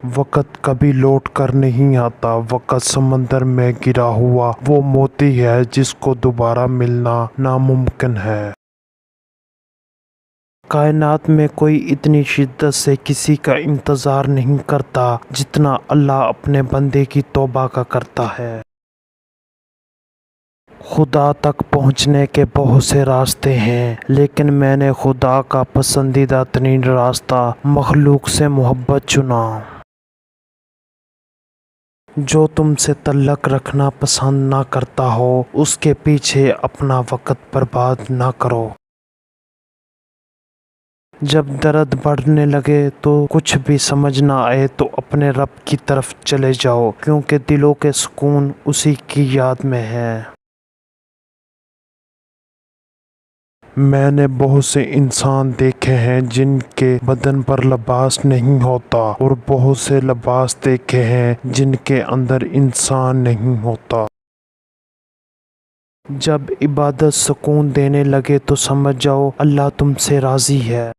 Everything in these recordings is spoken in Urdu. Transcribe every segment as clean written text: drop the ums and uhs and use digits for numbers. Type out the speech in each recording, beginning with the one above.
وقت کبھی لوٹ کر نہیں آتا، وقت سمندر میں گرا ہوا وہ موتی ہے جس کو دوبارہ ملنا ناممکن ہے۔ کائنات میں کوئی اتنی شدت سے کسی کا انتظار نہیں کرتا جتنا اللہ اپنے بندے کی توبہ کا کرتا ہے۔ خدا تک پہنچنے کے بہت سے راستے ہیں، لیکن میں نے خدا کا پسندیدہ ترین راستہ مخلوق سے محبت چنا۔ جو تم سے تعلق رکھنا پسند نہ کرتا ہو اس کے پیچھے اپنا وقت برباد نہ کرو۔ جب درد بڑھنے لگے تو کچھ بھی سمجھ نہ آئے تو اپنے رب کی طرف چلے جاؤ، کیونکہ دلوں کے سکون اسی کی یاد میں ہے۔ میں نے بہت سے انسان دیکھے ہیں جن کے بدن پر لباس نہیں ہوتا، اور بہت سے لباس دیکھے ہیں جن کے اندر انسان نہیں ہوتا۔ جب عبادت سکون دینے لگے تو سمجھ جاؤ اللہ تم سے راضی ہے۔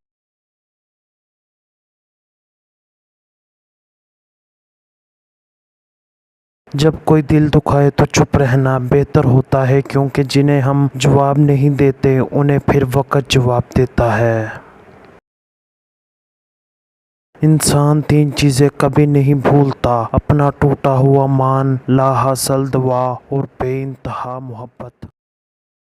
جب کوئی دل دکھائے تو چپ رہنا بہتر ہوتا ہے، کیونکہ جنہیں ہم جواب نہیں دیتے انہیں پھر وقت جواب دیتا ہے۔ انسان تین چیزیں کبھی نہیں بھولتا: اپنا ٹوٹا ہوا مان، لا حاصل دعا اور بے انتہا محبت۔